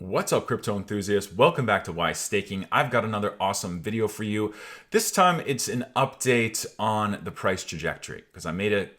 What's up, crypto enthusiasts? Welcome back to Wise Staking. I've got another awesome video for you. This time it's an update on the price trajectory because I made a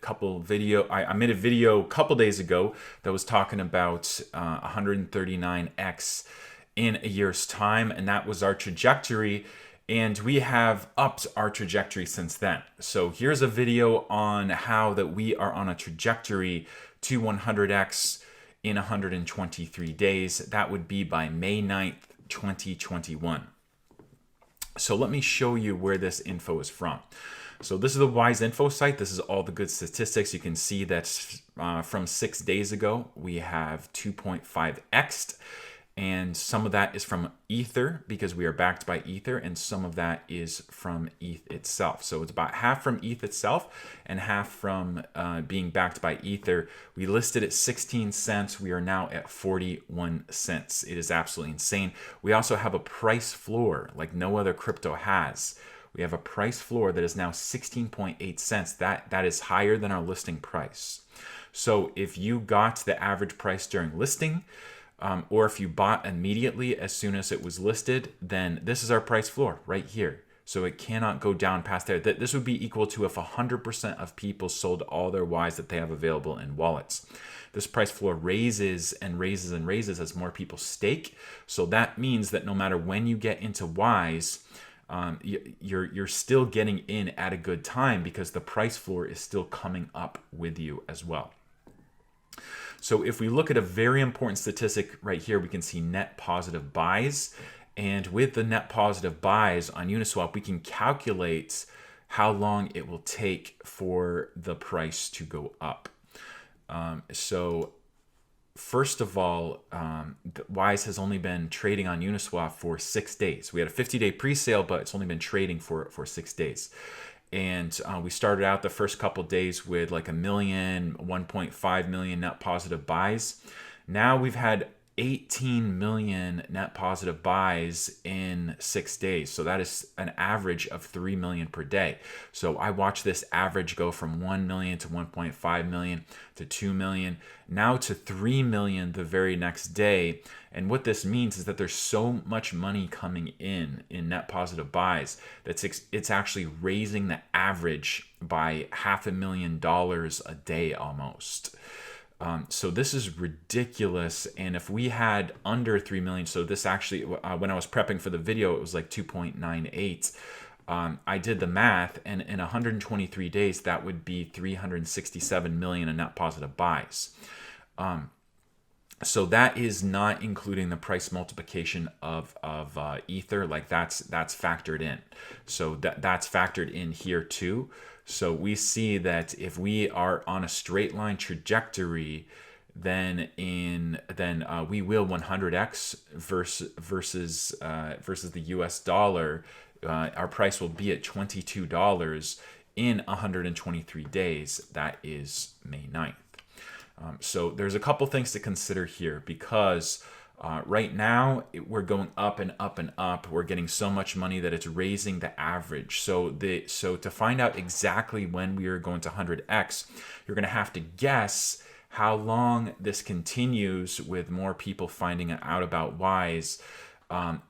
video a couple days ago that was talking about 139x in a year's time, and that was our trajectory. And we have upped our trajectory since then. So here's a video on how that we are on a trajectory to 100x in 123 days. That would be by May 9th, 2021. So let me show you where this info is from. So this is the Wise Info site. This is all the good statistics. You can see that from 6 days ago, we have 2.5x'd. And some of that is from Ether because we are backed by Ether, and some of that is from ETH itself. So it's about half from ETH itself and half from being backed by Ether. We listed at 16 cents. We are now at 41 cents. It is absolutely insane. We also have a price floor like no other crypto has. We have a price floor that is now 16.8 cents. That is higher than our listing price. So if you got the average price during listing, or if you bought immediately as soon as it was listed, then this is our price floor right here. So it cannot go down past there. This would be equal to if 100% of people sold all their Wise that they have available in wallets. This price floor raises and raises and raises as more people stake. So that means that no matter when you get into Wise, you're still getting in at a good time because the price floor is still coming up with you as well. So if we look at a very important statistic right here, we can see net positive buys. And with the net positive buys on Uniswap, we can calculate how long it will take for the price to go up. So first of all, Wise has only been trading on Uniswap for 6 days. We had a 50-day pre-sale, but it's only been trading for 6 days. And we started out the first couple days with like 1.5 million net positive buys. Now we've had 18 million net positive buys in 6 days. So that is an average of 3 million per day. So I watched this average go from 1 million to 1.5 million to 2 million, now to 3 million the very next day. And what this means is that there's so much money coming in net positive buys that it's actually raising the average by $500,000 a day almost. So this is ridiculous. And if we had under 3 million, so this actually, when I was prepping for the video, it was like 2.98. I did the math, and in 123 days, that would be 367 million in net positive buys. So that is not including the price multiplication of Ether. Like that's factored in. So that's factored in here too. So we see that if we are on a straight line trajectory, then we will 100x versus the US dollar. Our price will be at $22 in 123 days. That is May 9th. So there's a couple things to consider here because right now we're going up and up and up. We're getting so much money that it's raising the average. So to find out exactly when we are going to 100x, you're going to have to guess how long this continues with more people finding out about Wise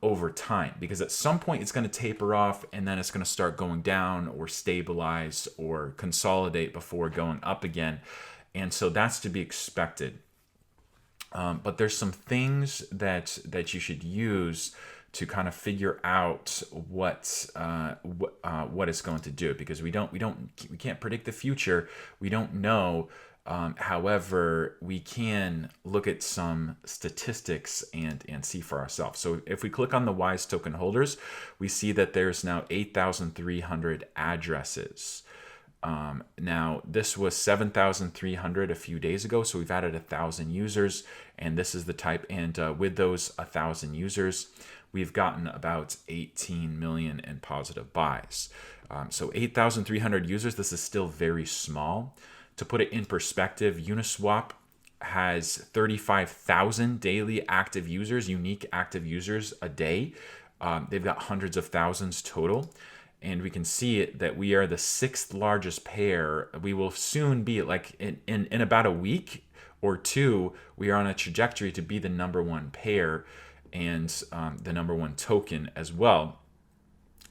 over time, because at some point it's going to taper off and then it's going to start going down or stabilize or consolidate before going up again. And so that's to be expected. But there's some things that you should use to kind of figure out what it's going to do, because we can't predict the future. We don't know. However, we can look at some statistics and see for ourselves. So if we click on the Wise token holders, we see that there's now 8,300 addresses. Now this was 7,300 a few days ago, so we've added 1,000 users, and this is the type. And with those 1,000 users, we've gotten about 18 million in positive buys. So 8,300 users. This is still very small. To put it in perspective, Uniswap has 35,000 daily active users, unique active users a day. They've got hundreds of thousands total. And we can see it that we are the 6th largest pair. We will soon be like in about a week, or two, we are on a trajectory to be the #1 pair and the #1 token as well.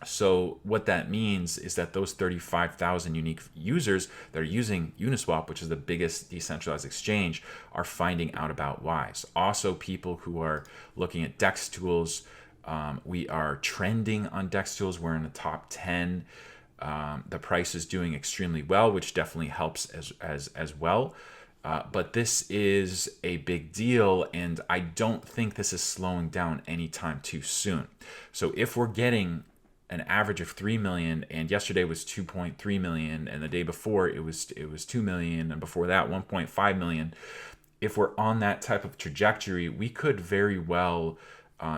So what that means is that those 35,000 unique users that are using Uniswap, which is the biggest decentralized exchange, are finding out about Wise. Also, people who are looking at DEX tools, we are trending on DEX tools. We're in the top 10. The price is doing extremely well, which definitely helps as well. But this is a big deal, and I don't think this is slowing down anytime too soon. So if we're getting an average of 3 million, and yesterday was 2.3 million, and the day before it was 2 million, and before that 1.5 million. If we're on that type of trajectory, we could very well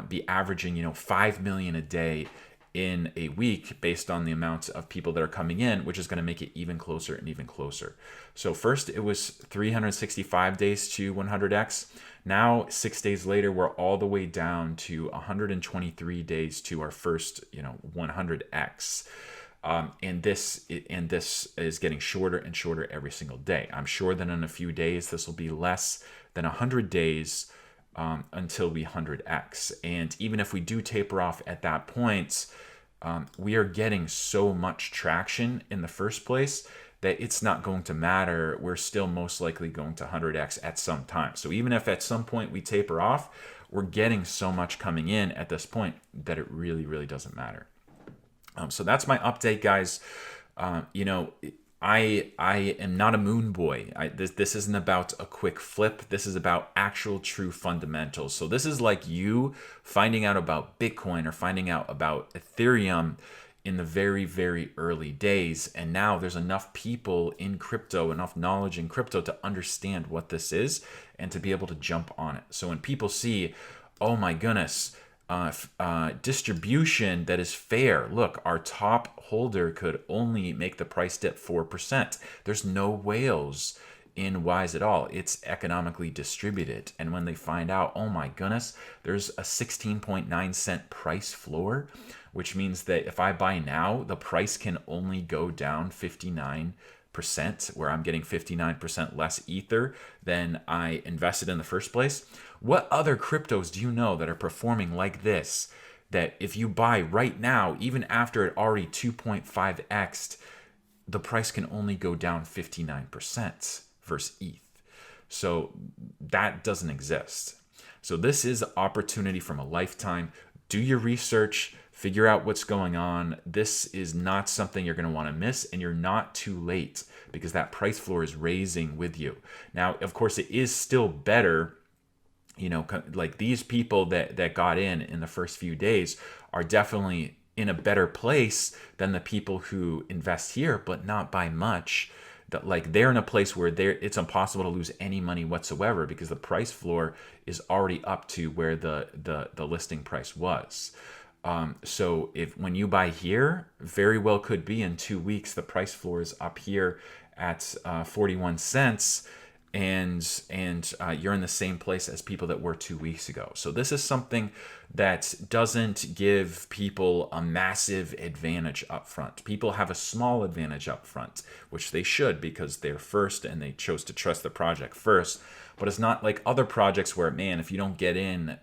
be averaging 5 million a day in a week based on the amount of people that are coming in, which is going to make it even closer and even closer. So first it was 365 days to 100x. Now 6 days later, we're all the way down to 123 days to our first 100x. And this is getting shorter and shorter every single day. I'm sure that in a few days this will be less than 100 days until we 100x. And even if we do taper off at that point, we are getting so much traction in the first place that it's not going to matter. We're still most likely going to 100x at some time. So even if at some point we taper off, we're getting so much coming in at this point that it really, really doesn't matter. So that's my update, guys. I am not a moon boy. This isn't about a quick flip. This is about actual true fundamentals. So this is like you finding out about Bitcoin or finding out about Ethereum in the very, very early days. And now there's enough people in crypto, enough knowledge in crypto to understand what this is and to be able to jump on it. So when people see, oh my goodness, distribution that is fair. Look, our top holder could only make the price dip 4%. There's no whales in Wise at all. It's economically distributed. And when they find out, oh my goodness, there's a 16.9 cent price floor, which means that if I buy now, the price can only go down 59%, where I'm getting 59% less Ether than I invested in the first place. What other cryptos do you know that are performing like this? That if you buy right now, even after it already 2.5x'd, the price can only go down 59% versus ETH. So that doesn't exist. So this is an opportunity from a lifetime. Do your research, figure out what's going on. This is not something you're going to want to miss, and you're not too late because that price floor is raising with you. Now, of course, it is still better. Like these people that got in the first few days are definitely in a better place than the people who invest here, but not by much. That like they're in a place where it's impossible to lose any money whatsoever because the price floor is already up to where the listing price was. So when you buy here, very well could be in 2 weeks the price floor is up here at 41 cents. And you're in the same place as people that were 2 weeks ago. So this is something that doesn't give people a massive advantage up front. People have a small advantage up front, which they should because they're first and they chose to trust the project first. But it's not like other projects where, man, if you don't get in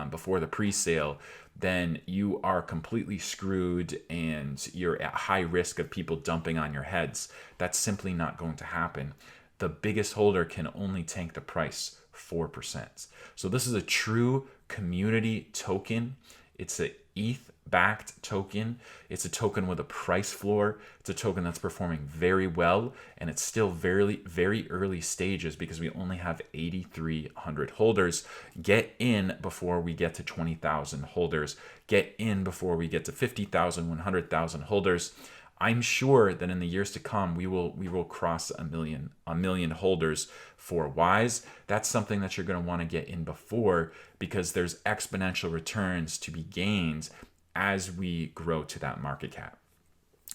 before the pre-sale, then you are completely screwed and you're at high risk of people dumping on your heads. That's simply not going to happen. The biggest holder can only tank the price 4%. So this is a true community token. It's a ETH-backed token. It's a token with a price floor. It's a token that's performing very well, and it's still very, very early stages because we only have 8,300 holders. Get in before we get to 20,000 holders. Get in before we get to 50,000, 100,000 holders. I'm sure that in the years to come, we will cross a million holders for Wise. That's something that you're going to want to get in before because there's exponential returns to be gained as we grow to that market cap.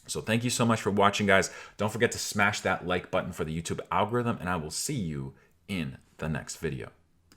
So thank you so much for watching, guys. Don't forget to smash that like button for the YouTube algorithm, and I will see you in the next video.